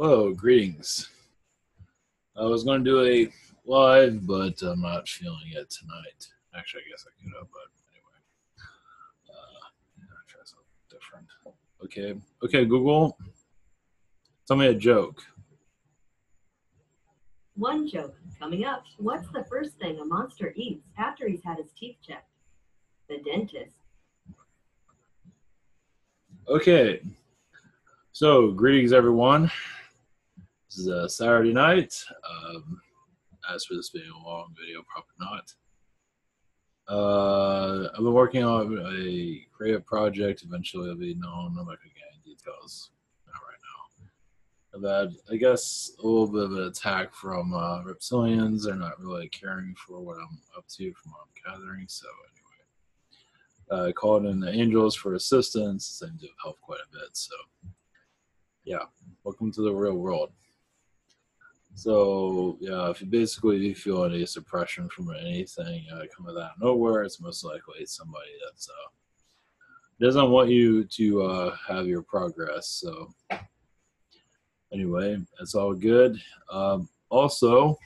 Hello, greetings. I was going to do a live, but I'm not feeling it tonight. Actually, I guess I could have, but anyway. I'll try something different. Okay, Google, tell me a joke. One joke coming up. What's the first thing a monster eats after he's had his teeth checked? The dentist. Okay, so greetings, everyone. This is a Saturday night. As for this being a long video, probably not. I've been working on a creative project. Eventually, it'll be known. I'm not going to get any details right now. I've had, I guess, a little bit of an attack from reptilians. They're not really caring for what I'm up to from what I'm gathering. So anyway, I called in the angels for assistance. They do help quite a bit. So yeah, welcome to the real world. So yeah, if you feel any suppression from anything coming out of nowhere, it's most likely somebody that's doesn't want you to have your progress. So anyway, that's all good. Also,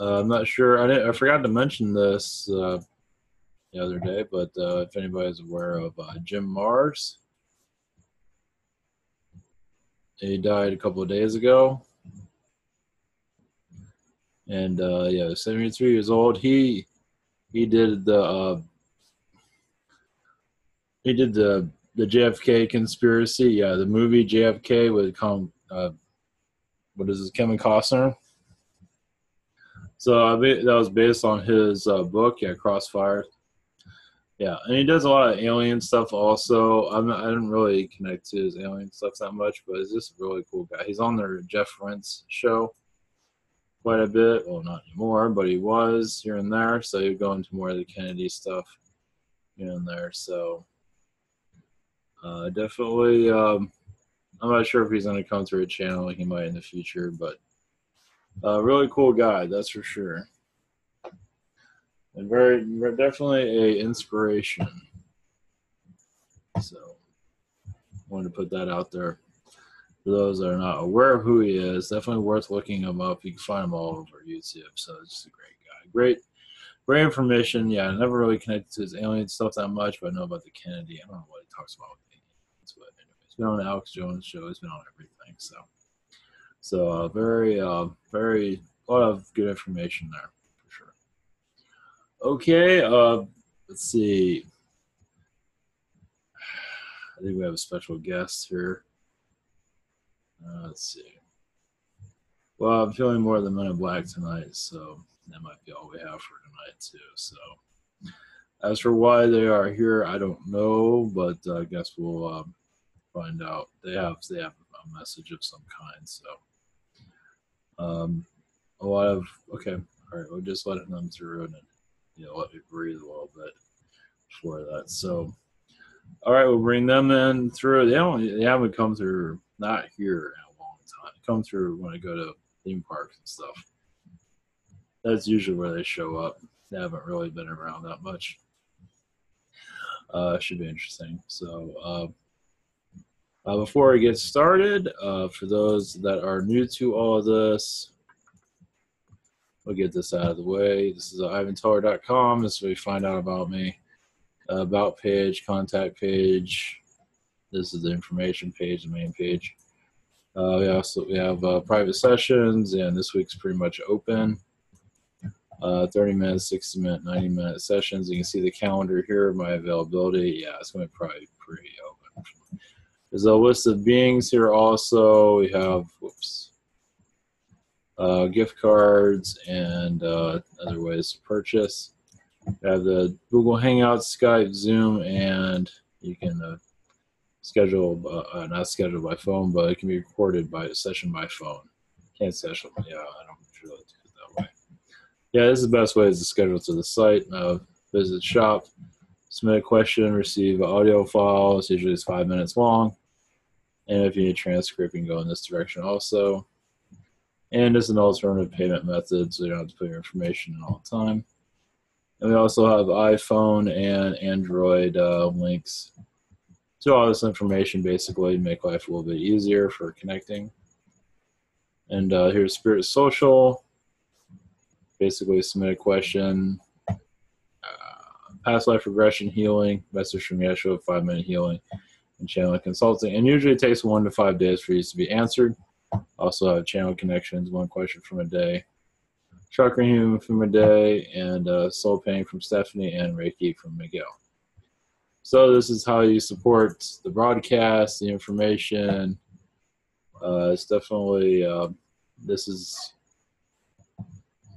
I'm not sure. I forgot to mention this the other day, but if anybody's aware of Jim Mars, he died a couple of days ago. And yeah, 73 years old. He did the JFK conspiracy. Yeah, the movie JFK with what is this, Kevin Costner. So that was based on his book, yeah, Crossfire. Yeah, and he does a lot of alien stuff also. I didn't really connect to his alien stuff that much, but he's just a really cool guy. He's on their Jeff Rent's show quite a bit. Well, not anymore, but he was here and there. So he'd go into more of the Kennedy stuff here and there. So definitely, I'm not sure if he's going to come through a channel. He might in the future, but really cool guy, that's for sure. And very definitely a inspiration. So wanted to put that out there. For those that are not aware of who he is, definitely worth looking him up. You can find him all over YouTube. So it's just a great guy. Great information. Yeah, I never really connected to his alien stuff that much, but I know about the Kennedy. I don't know what he talks about with aliens, but anyway, he's been on the Alex Jones show. He's been on everything. So very a lot of good information there for sure. Okay, let's see. I think we have a special guest here. Let's see. Well, I'm feeling more than Men in Black tonight, so that might be all we have for tonight too. So, as for why they are here, I don't know, but I guess we'll find out. They have a message of some kind. So, a lot of okay. All right, we're just letting them through and let me breathe a little bit before that. So, all right, we'll bring them in through. They haven't come through, not here in a long time. They come through when I go to theme parks and stuff. That's usually where they show up. They haven't really been around that much. Should be interesting. So before we get started, for those that are new to all of this, we'll get this out of the way. This is ivanteller.com. This is where you find out about me. About page, contact page. This is the information page, the main page. We have private sessions, and this week's pretty much open. 30 minutes, 60 minute, 90 minute sessions. You can see the calendar here, my availability. Yeah, it's going to be probably pretty open. There's a list of beings here also. We have, gift cards and other ways to purchase. We have the Google Hangouts, Skype, Zoom, and you can schedule, not scheduled by phone, but it can be recorded by a session by phone. Can't schedule, yeah, I don't really do it that way. Yeah, this is the best way is to schedule to the site, visit shop, submit a question, receive an audio file. It's usually 5 minutes long. And if you need a transcript, you can go in this direction also. And it's an alternative payment method, so you don't have to put your information in all the time. And we also have iPhone and Android links So all this information basically make life a little bit easier for connecting. And here's Spirit Social. Basically submit a question. Past life regression healing, message from Yeshua, 5-minute healing, and channel consulting. And usually it takes 1 to 5 days for these to be answered. Also have channel connections, 1 question from a day. Chakra healing from a day, and soul pain from Stephanie, and Reiki from Miguel. So this is how you support the broadcast, the information. It's definitely, this is,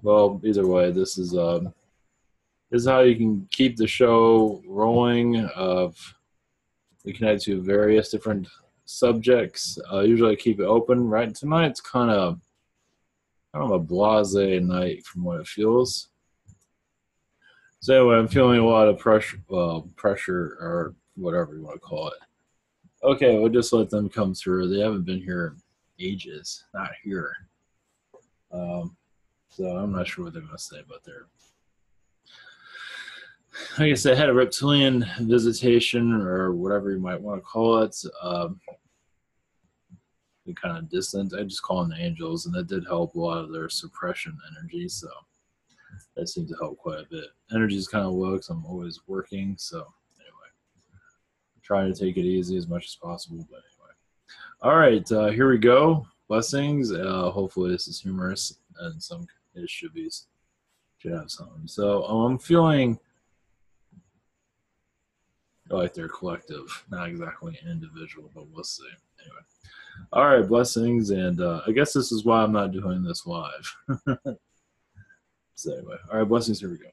well, either way, this is how you can keep the show rolling. We connect to various different subjects. Usually I keep it open. Right tonight's kind of a blasé night from what it feels. So anyway, I'm feeling a lot of pressure, or whatever you want to call it. Okay, we'll just let them come through. They haven't been here in ages. Not here. So I'm not sure what they're going to say, but they're, I guess I had a reptilian visitation, or whatever you might want to call it. They're kind of distant. I just call them the angels, and that did help a lot of their suppression energy, so that seemed to help quite a bit. Energy is kind of low because I'm always working, so anyway. I'm trying to take it easy as much as possible, but anyway. All right, here we go. Blessings. Hopefully this is humorous, and it should have something. So I'm feeling like they're collective, not exactly individual, but we'll see. Anyway. All right, blessings, and I guess this is why I'm not doing this live. So anyway, all right, blessings, here we go.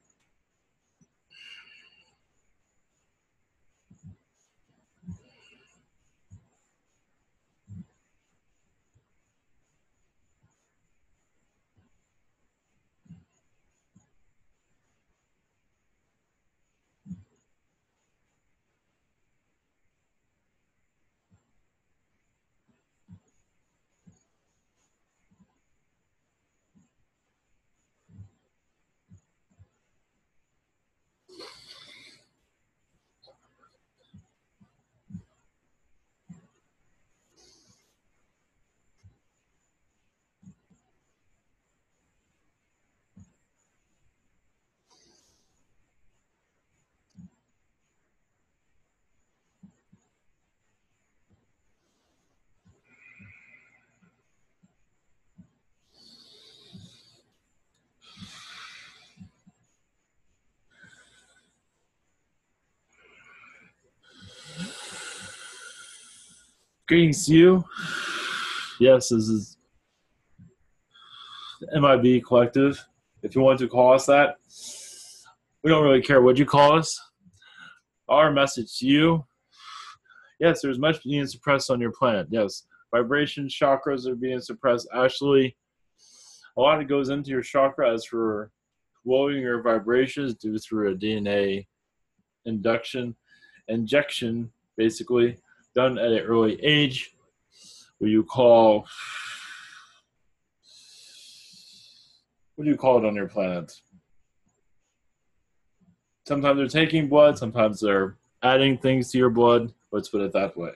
Greetings to you. Yes, this is MIB Collective. If you want to call us that, we don't really care what you call us. Our message to you, yes, there's much being suppressed on your planet. Yes, vibrations, chakras are being suppressed. Actually, a lot of goes into your chakra as for lowering your vibrations due through a DNA injection, basically, done at an early age, what do you call it on your planet? Sometimes they're taking blood, sometimes they're adding things to your blood. Let's put it that way.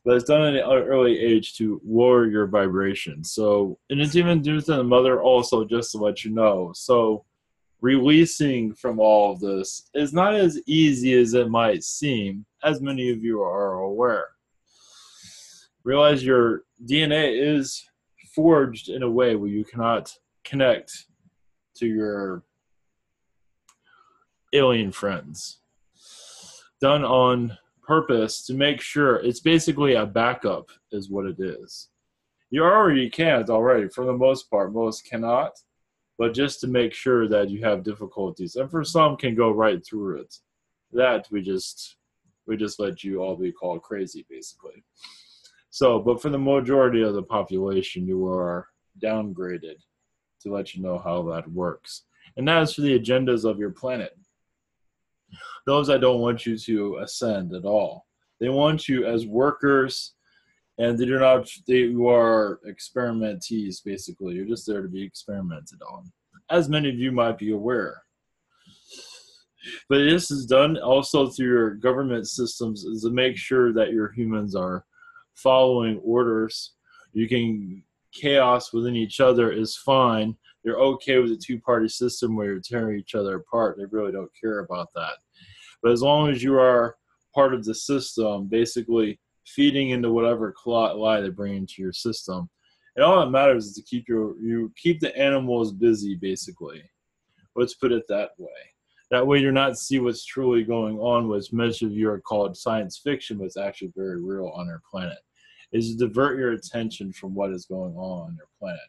But it's done at an early age to lower your vibration. So, and it's even due to the mother also, just to let you know. So, releasing from all of this is not as easy as it might seem, as many of you are aware. Realize your DNA is forged in a way where you cannot connect to your alien friends. Done on purpose to make sure it's basically a backup is what it is. You already can't already, for the most part. Most cannot, but just to make sure that you have difficulties. And for some can go right through it. That we just let you all be called crazy, basically. So, but for the majority of the population, you are downgraded to let you know how that works. And that is for the agendas of your planet. Those that don't want you to ascend at all. They want you as workers, and you are experimentees, basically. You're just there to be experimented on. As many of you might be aware. But this is done also through your government systems is to make sure that your humans are following orders. You can chaos within each other is fine. They're okay with a two-party system where you're tearing each other apart. They really don't care about that. But as long as you are part of the system, basically feeding into whatever lie they bring into your system, and all that matters is to you keep the animals busy, basically. Let's put it that way. That way you're not see what's truly going on, which most of you are called science fiction, but it's actually very real on our planet, is to divert your attention from what is going on your planet.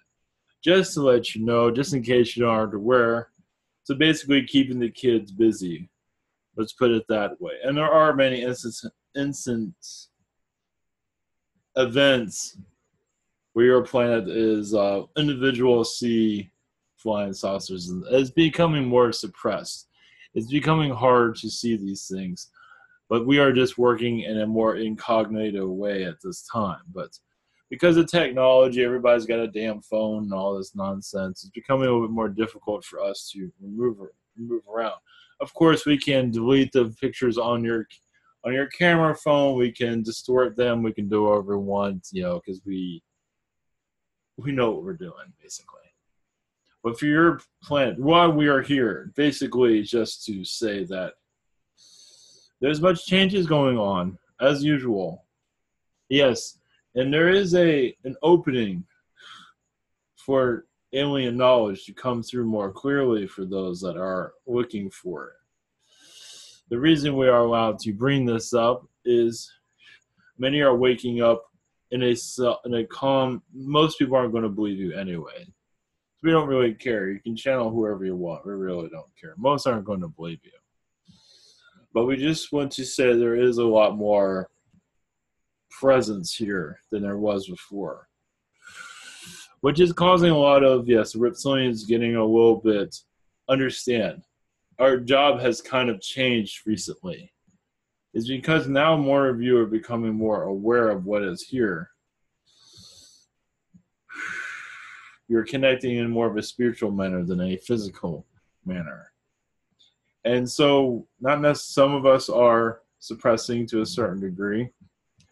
Just to let you know, just in case you aren't aware, so basically keeping the kids busy. Let's put it that way. And there are many events where your planet is individuals see flying saucers, and it's becoming more suppressed. It's becoming hard to see these things, but we are just working in a more incognito way at this time. But because of technology, everybody's got a damn phone and all this nonsense. It's becoming a little bit more difficult for us to move around. Of course, we can delete the pictures on your camera phone. We can distort them. We can do whatever we want, because we know what we're doing, basically. But for your planet, why we are here, basically just to say that there's much changes going on, as usual. Yes, and there is an opening for alien knowledge to come through more clearly for those that are looking for it. The reason we are allowed to bring this up is many are waking up in a calm. Most people aren't going to believe you anyway. We don't really care. You can channel whoever you want. We really don't care. Most aren't going to believe you. But we just want to say there is a lot more presence here than there was before, which is causing a lot of, reptilians getting a little bit, understand, our job has kind of changed recently. It's because now more of you are becoming more aware of what is here. You're connecting in more of a spiritual manner than a physical manner. And so not necessarily, some of us are suppressing to a certain degree,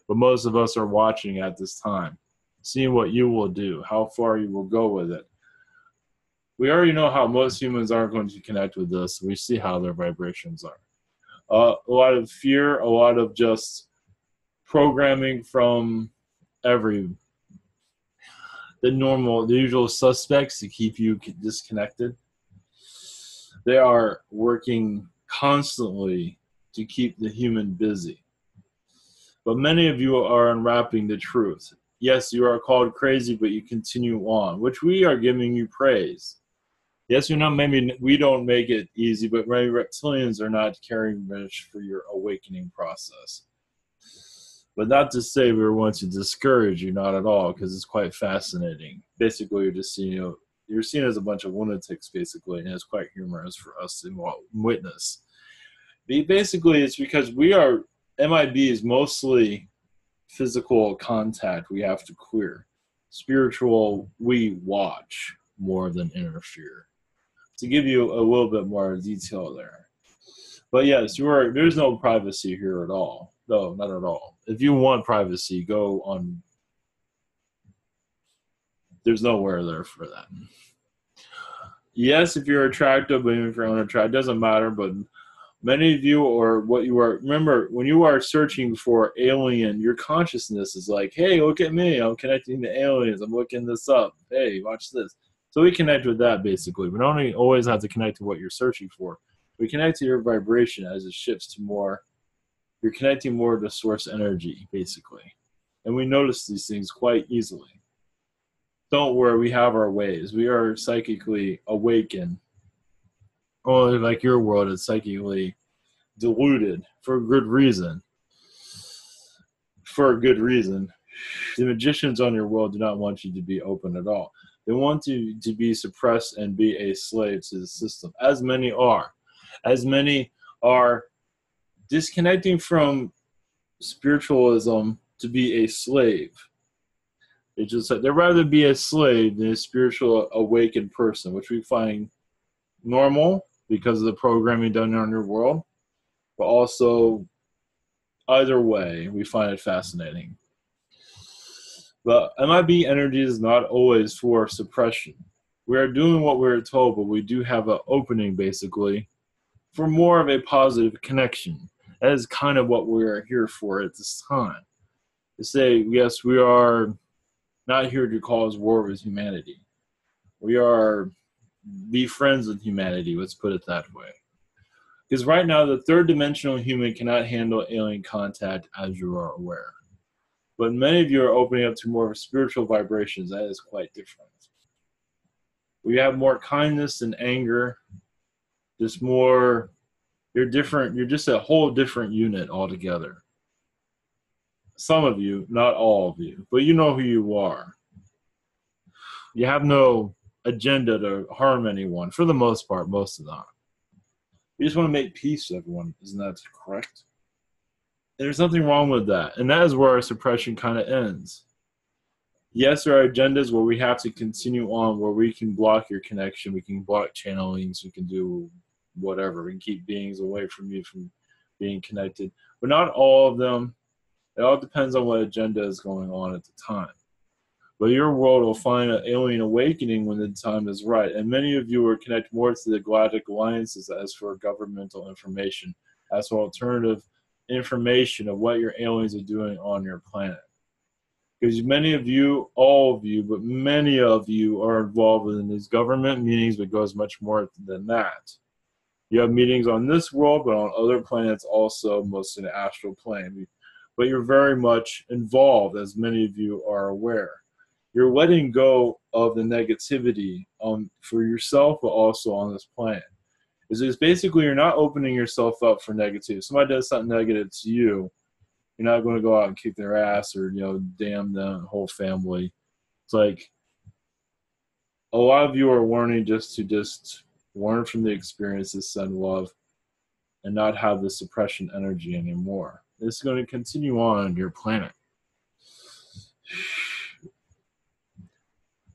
but most of us are watching at this time, seeing what you will do, how far you will go with it. We already know how most humans aren't going to connect with this. We see how their vibrations are. A lot of fear, a lot of just programming from the usual suspects to keep you disconnected. They are working constantly to keep the human busy. But many of you are unwrapping the truth. Yes, you are called crazy, but you continue on, which we are giving you praise. Yes, maybe we don't make it easy, but maybe reptilians are not caring much for your awakening process. But not to say we want to discourage you, not at all, because it's quite fascinating. Basically, you're just you're seen as a bunch of lunatics, basically, and it's quite humorous for us to witness. Basically, it's because MIB is mostly physical contact we have to clear. Spiritual, we watch more than interfere. To give you a little bit more detail there. But yes, there's no privacy here at all. No, not at all. If you want privacy, go on. There's nowhere there for that. Yes, if you're attractive, but even if you're unattractive, it doesn't matter. But many of you, or what you are, remember, when you are searching for alien, your consciousness is like, hey, look at me. I'm connecting to aliens. I'm looking this up. Hey, watch this. So we connect with that, basically. We don't always have to connect to what you're searching for. We connect to your vibration as it shifts to more. You're connecting more to source energy, basically. And we notice these things quite easily. Don't worry, we have our ways. We are psychically awakened. Only like your world is psychically deluded for a good reason. For a good reason. The magicians on your world do not want you to be open at all. They want you to be suppressed and be a slave to the system, as many are. As many are disconnecting from spiritualism to be a slave. It's just like they'd rather be a slave than a spiritual awakened person, which we find normal, because of the programming done on your world, but also either way, we find it fascinating. But MIB energy is not always for suppression. We are doing what we're told, but we do have an opening, basically, for more of a positive connection. That is kind of what we're here for at this time. To say, yes, we are not here to cause war with humanity. We are be friends with humanity, let's put it that way. Because right now, the third dimensional human cannot handle alien contact, as you are aware. But many of you are opening up to more of spiritual vibrations. That is quite different. We have more kindness and anger, just more, you're different, you're just a whole different unit altogether. Some of you, not all of you, but you know who you are. You have no agenda to harm anyone, for the most part, most of the time. You just want to make peace with everyone, isn't that correct? And there's nothing wrong with that, and that is where our suppression kind of ends. Yes, there are agendas where we have to continue on, where we can block your connection, we can block channelings, we can do whatever, we can keep beings away from you from being connected. But not all of them. It all depends on what agenda is going on at the time. But your world will find an alien awakening when the time is right. And many of you are connected more to the Galactic alliances as for governmental information, as for alternative information of what your aliens are doing on your planet. Because many of you, all of you, but many of you are involved in these government meetings, but goes much more than that. You have meetings on this world, but on other planets also, mostly the astral plane. But you're very much involved, as many of you are aware. You're letting go of the negativity for yourself, but also on this planet. It's basically you're not opening yourself up for negativity. If somebody does something negative to you, you're not going to go out and kick their ass or, damn the whole family. It's like a lot of you are learning just to learn from the experiences, send love, and not have the suppression energy anymore. This is going to continue on your planet.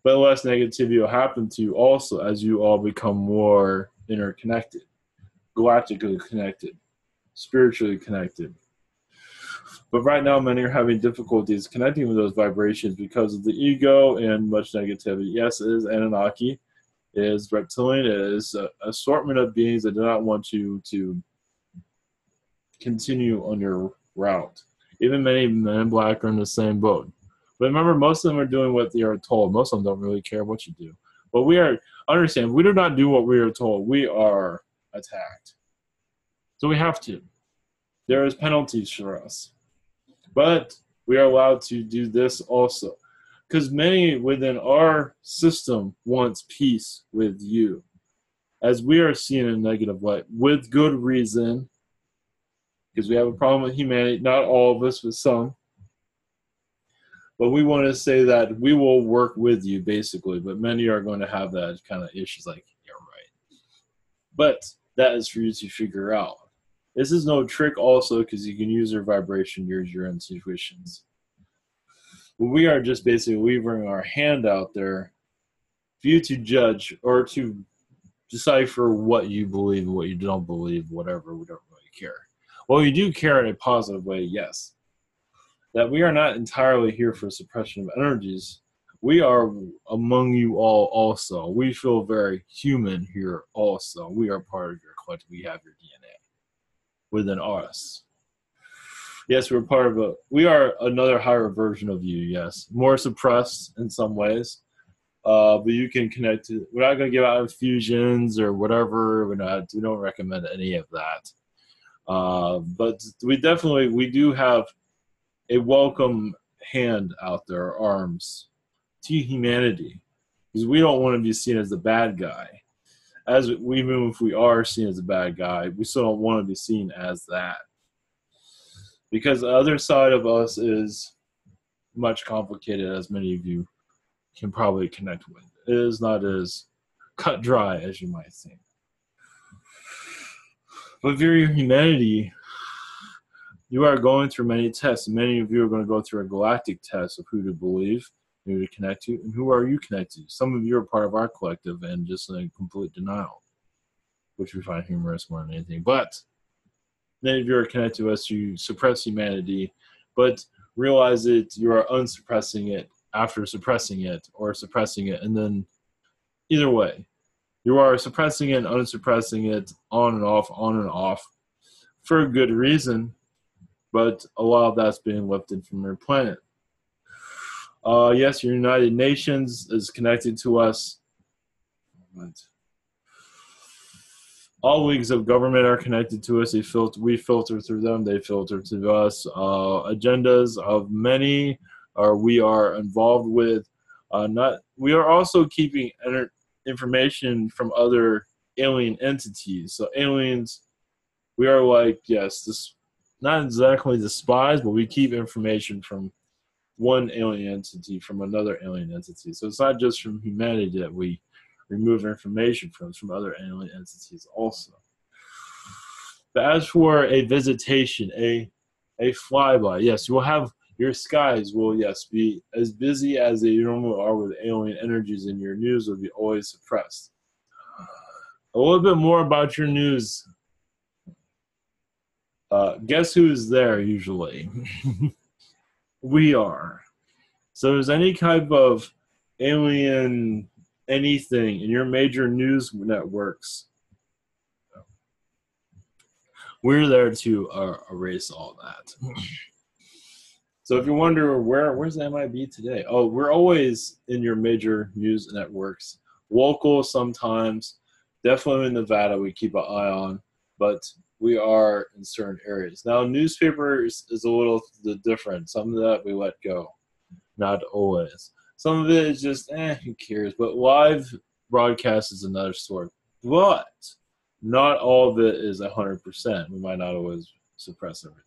But less negativity will happen to you also as you all become more interconnected, galactically connected, spiritually connected. But right now, many are having difficulties connecting with those vibrations because of the ego and much negativity. Yes, it is Anunnaki, it is reptilian, it is an assortment of beings that do not want you to continue on your route. Even many men in black are in the same boat. But remember, most of them are doing what they are told. Most of them don't really care what you do. But understand, we do not do what we are told. We are attacked. So we have to. There is penalties for us. But we are allowed to do this also. Because many within our system wants peace with you. As we are seeing in a negative light, with good reason. Because we have a problem with humanity. Not all of us, but some. But we want to say that we will work with you, basically. But many are going to have that kind of issues like, yeah, right. But that is for you to figure out. This is no trick also because you can use your vibration, use your intuitions. But we are just basically leaving our hand out there for you to judge or to decipher what you believe and what you don't believe, whatever. We don't really care. Well, you do care in a positive way, yes. That we are not entirely here for suppression of energies. We are among you all also. We feel very human here also. We are part of your collective. We have your DNA within us. Yes, we are another higher version of you, yes. More suppressed in some ways. But you can connect to, we're not going to give out infusions or whatever. We don't recommend any of that. But we do have a welcome hand out there, arms, to humanity. Because we don't want to be seen as the bad guy. Even if we are seen as a bad guy, we still don't want to be seen as that. Because the other side of us is much complicated, as many of you can probably connect with. It is not as cut dry as you might think. But for your humanity, you are going through many tests. Many of you are going to go through a galactic test of who to believe, who to connect to, and who are you connected to. Some of you are part of our collective and just in complete denial. which we find humorous more than anything. But many of you are connected to us to suppress humanity, but realize that you are unsuppressing it after suppressing it, or suppressing it, and then either way, you are suppressing it and unsuppressing it on and off, for a good reason, but a lot of that's being lifted from your planet. Yes, your United Nations is connected to us. All leagues of government are connected to us. We filter through them. They filter to us. Agendas of many we are involved with. We are also keeping information from other alien entities. So aliens, we are like, yes, this not exactly the spies, but we keep information from one alien entity from another alien entity. So it's not just from humanity that we remove information from other alien entities also. But as for a visitation, a flyby, yes, you will have your skies will, yes, be as busy as they normally are with alien energies, and your news will be always suppressed. A little bit more about your news. Guess who's there usually? We are. So if there's any type of alien anything in your major news networks, we're there to erase all that. So if you wonder where's the MIB today? Oh, we're always in your major news networks. Local sometimes, definitely in Nevada we keep an eye on, but we are in certain areas. Now newspapers is a little different. Some of that we let go. Not always. Some of it is just, who cares? But live broadcast is another story. But not all of it is 100%. We might not always suppress everything.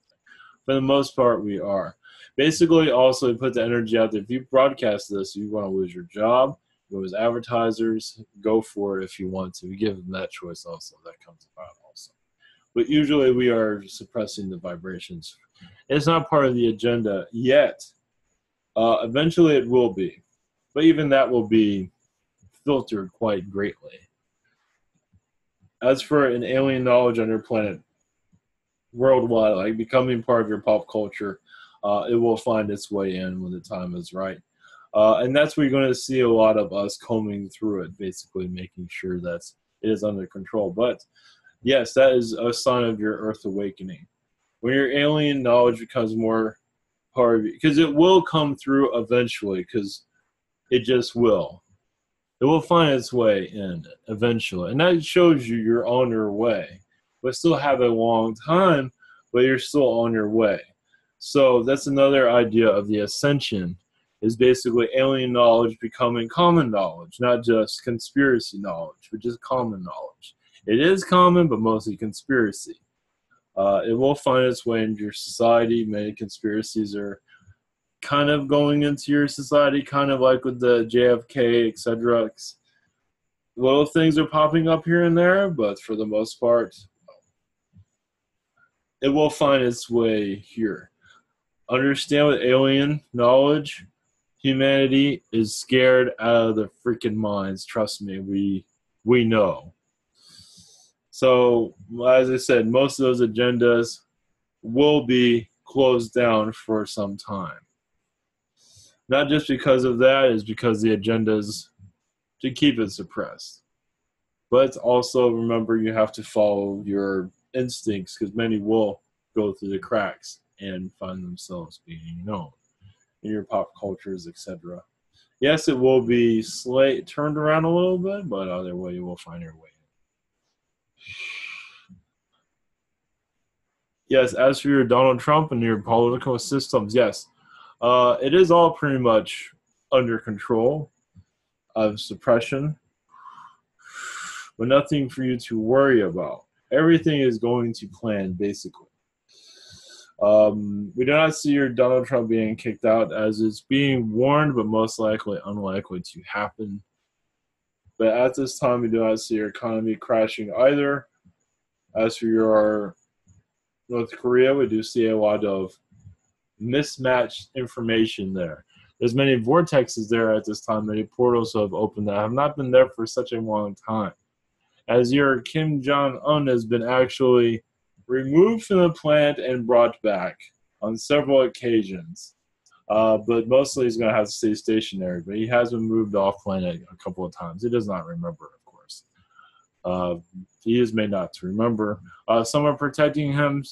For the most part, we are. Basically, also, put the energy out there. If you broadcast this, you want to lose your job, you lose advertisers, go for it if you want to. We give them that choice also. That comes about also. But usually, we are suppressing the vibrations. It's not part of the agenda yet. Eventually it will be, but even that will be filtered quite greatly. As for an alien knowledge on your planet, worldwide, like becoming part of your pop culture, it will find its way in when the time is right. And that's where you're going to see a lot of us combing through it, basically making sure that it is under control. But yes, that is a sign of your Earth awakening. When your alien knowledge becomes more part of it, because it will come through eventually, because it just will. It will find its way in eventually, and that shows you're on your way. But still have a long time, but you're still on your way. So that's another idea of the ascension, is basically alien knowledge becoming common knowledge, not just conspiracy knowledge, but just common knowledge. It is common, but mostly conspiracy. It will find its way into your society. Many conspiracies are kind of going into your society, kind of like with the JFK, etc. Little things are popping up here and there, but for the most part, it will find its way here. Understand with alien knowledge, humanity is scared out of their freaking minds. Trust me, we know. So, as I said, most of those agendas will be closed down for some time. Not just because of that, it's because the agenda is to keep it suppressed. But also remember, you have to follow your instincts, because many will go through the cracks and find themselves being known in your pop cultures, etc. Yes, it will be turned around a little bit, but either way, you will find your way. Yes, as for your Donald Trump and your political systems, yes, it is all pretty much under control of suppression, but nothing for you to worry about. Everything is going to plan, basically. We do not see your Donald Trump being kicked out, as it's being warned, but most likely unlikely to happen. But at this time, we do not see your economy crashing either. As for your North Korea, we do see a lot of mismatched information there. There's many vortexes there at this time, many portals have opened that have not been there for such a long time. as your Kim Jong-un has been actually removed from the planet and brought back on several occasions. But mostly he's going to have to stay stationary. But he has been moved off planet a couple of times. He does not remember, of course. He is made not to remember. Some are protecting him.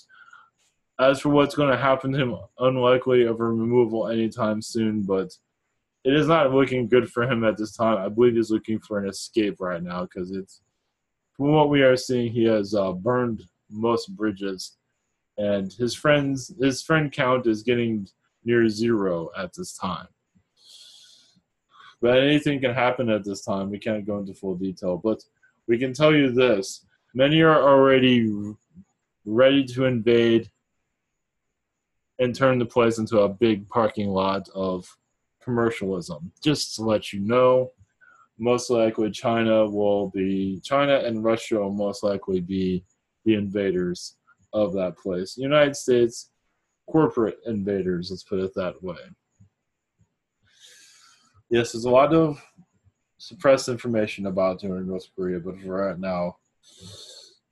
As for what's going to happen to him, unlikely of a removal anytime soon, but it is not looking good for him at this time. I believe he's looking for an escape right now because it's, from what we are seeing, he has burned most bridges, and his friend count is getting near 0 at this time. But anything can happen at this time. We can't go into full detail, but we can tell you this: many are already ready to invade and turn the place into a big parking lot of commercialism. Just to let you know, most likely China and Russia will most likely be the invaders of that place. United States, corporate invaders, let's put it that way. Yes, there's a lot of suppressed information about him in North Korea, but for right now,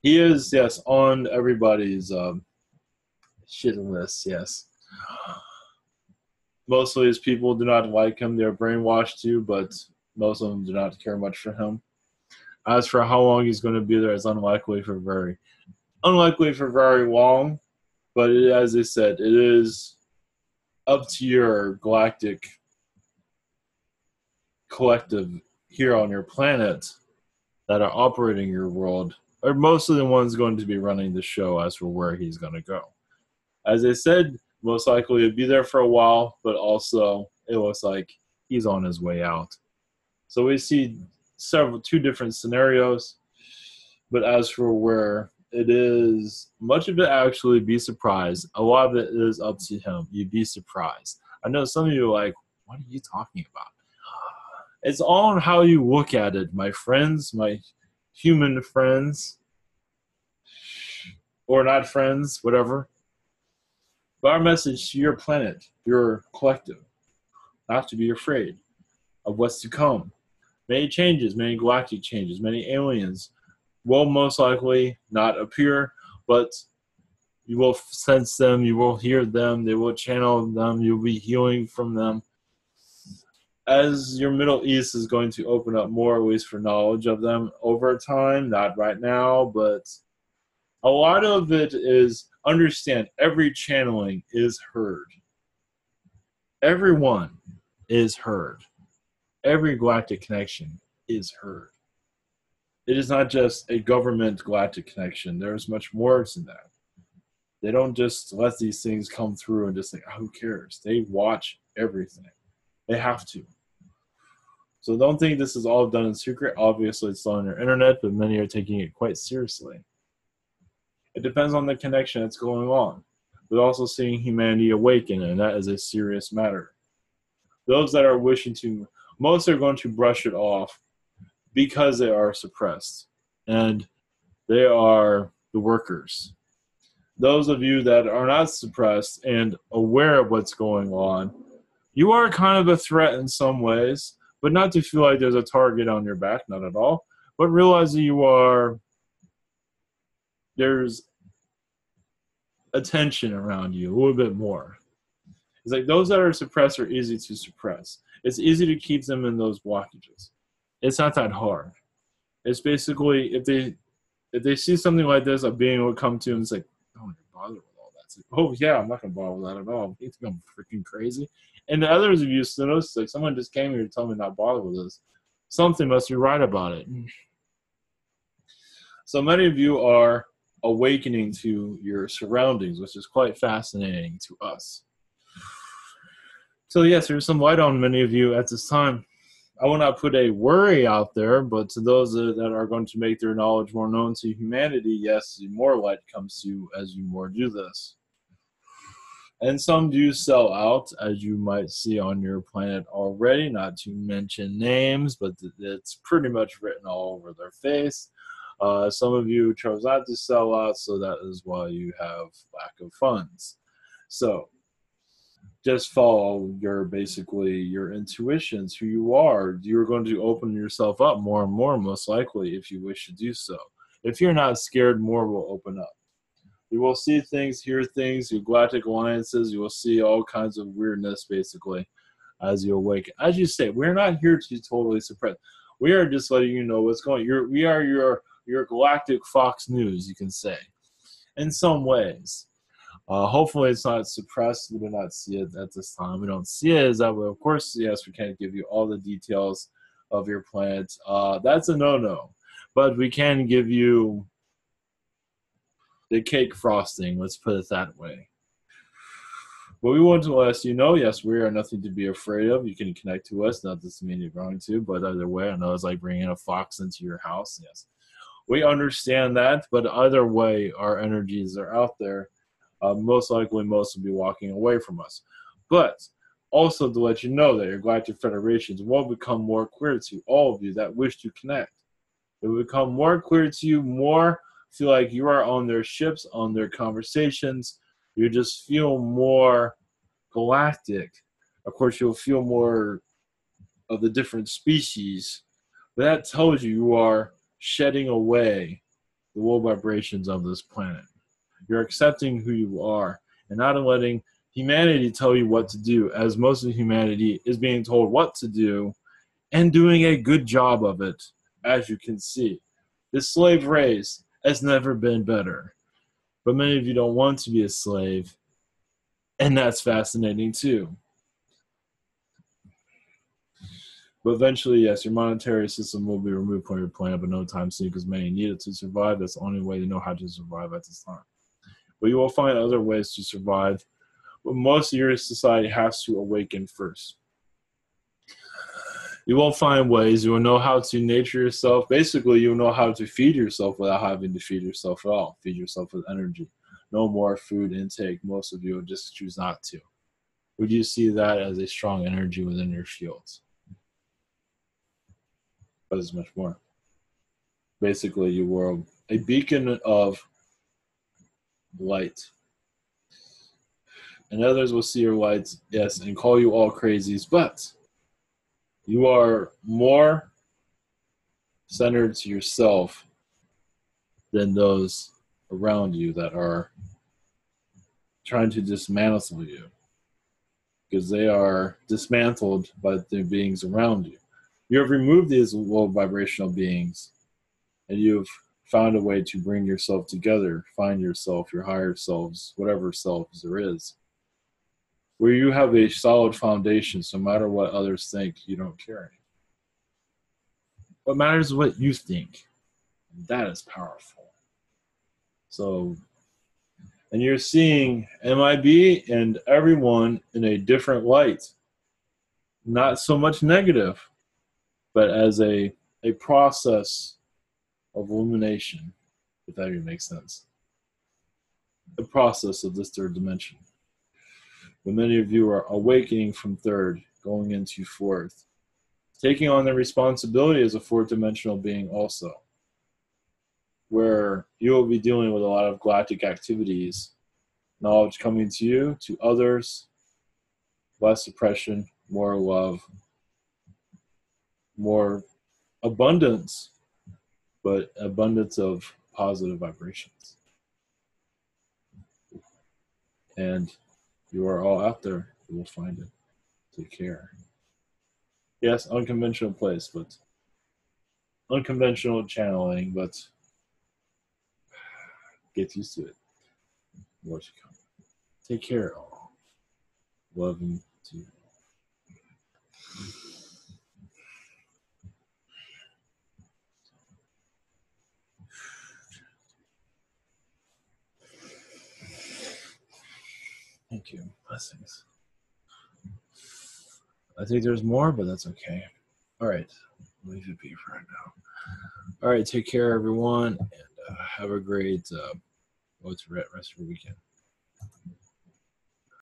he is, yes, on everybody's shit list, yes. Most of these people do not like him. They're brainwashed too, but most of them do not care much for him. As for how long he's going to be there, it's unlikely for very long. But as I said, it is up to your galactic collective here on your planet that are operating your world are mostly the ones going to be running the show as for where he's going to go. As I said, most likely he'll be there for a while, but also it looks like he's on his way out. So we see two different scenarios, but as for where it is, much of it actually be surprised. A lot of it is up to him. You'd be surprised. I know some of you are like, what are you talking about? It's all on how you look at it, my friends, my human friends, or not friends, whatever. But our message to your planet, your collective, not to be afraid of what's to come. Many changes, many galactic changes, many aliens will most likely not appear, but you will sense them, you will hear them, they will channel them, you'll be healing from them. As your Middle East is going to open up more, at least for knowledge of them over time, not right now, but a lot of it is understand every channeling is heard. Everyone is heard. Every galactic connection is heard. It is not just a government galactic connection. There's much more to that. They don't just let these things come through and just think, oh, who cares? They watch everything. They have to. So don't think this is all done in secret. Obviously, it's on your internet, but many are taking it quite seriously. It depends on the connection that's going on, but also seeing humanity awaken, and that is a serious matter. Those that are wishing to, most are going to brush it off because they are suppressed, and they are the workers. Those of you that are not suppressed and aware of what's going on, you are kind of a threat in some ways, but not to feel like there's a target on your back, not at all, but realize that there's attention around you a little bit more. It's like those that are suppressed are easy to suppress. It's easy to keep them in those blockages. It's not that hard. It's basically if they see something like this, a being will come to and it's like, don't bother with all that. It's like, oh yeah, I'm not gonna bother with that at all. You think I'm freaking crazy? And the others of you still notice, like someone just came here to tell me not to bother with this. Something must be right about it. So many of you are awakening to your surroundings, which is quite fascinating to us. So yes, there's some light on many of you at this time. I will not put a worry out there, but to those that are going to make their knowledge more known to humanity, yes, more light comes to you as you more do this. And some do sell out, as you might see on your planet already, not to mention names, but it's pretty much written all over their face. Some of you chose not to sell out, so that is why you have lack of funds. So just follow your basically your intuitions, who you are. You're going to open yourself up more and more, most likely, if you wish to do so. If you're not scared, more will open up. You will see things, hear things, your galactic alliances. You will see all kinds of weirdness, basically, as you awaken. As you say, we're not here to totally suppress. We are just letting you know what's going on. We are your galactic Fox News, you can say, in some ways. Hopefully it's not suppressed. We do not see it at this time. We don't see it as that way. Of course, yes, we can't give you all the details of your planet. That's a no-no. But we can give you the cake frosting, let's put it that way. But we want to let you know, yes, we are nothing to be afraid of. You can connect to us. Not this mean you're going to, but either way, I know it's like bringing a fox into your house. Yes, we understand that, but either way, our energies are out there. Most likely, most will be walking away from us. But also to let you know that your Galactic Federations will become more clear to all of you that wish to connect. It will become more clear to you, more feel like you are on their ships, on their conversations. You just feel more galactic. Of course, you'll feel more of the different species, but that tells you are shedding away the low vibrations of this planet. You're accepting who you are and not letting humanity tell you what to do, as most of humanity is being told what to do and doing a good job of it, as you can see. The slave race has never been better. But many of you don't want to be a slave, and that's fascinating too. But eventually, yes, your monetary system will be removed from your planet, but no time soon, because many need it to survive. That's the only way they know how to survive at this time. But you will find other ways to survive. But most of your society has to awaken first. You will find ways. You will know how to nature yourself. Basically, you'll know how to feed yourself without having to feed yourself at all. Feed yourself with energy. No more food intake. Most of you will just choose not to. Would you see that as a strong energy within your fields? But it's much more. Basically, you were a beacon of light. And others will see your lights, yes, and call you all crazies, but you are more centered to yourself than those around you that are trying to dismantle you, because they are dismantled by the beings around you. You have removed these low vibrational beings, and you've found a way to bring yourself together, find yourself, your higher selves, whatever selves there is, where you have a solid foundation, so no matter what others think, you don't care. What matters is what you think. That is powerful. So, and you're seeing MIB and everyone in a different light. Not so much negative, but as a process of illumination, if that even makes sense. The process of this third dimension. But many of you are awakening from third, going into fourth, taking on the responsibility as a fourth dimensional being also, where you will be dealing with a lot of galactic activities, knowledge coming to you, to others, less suppression, more love, more abundance, but abundance of positive vibrations. And you are all out there. You will find it. Take care. Yes, unconventional place, but unconventional channeling, but get used to it. More to come. Take care, all. Love you too. Thank you. Blessings. I think there's more, but that's okay. All right. Leave it be for right now. All right. Take care, everyone, and have a great rest of your weekend.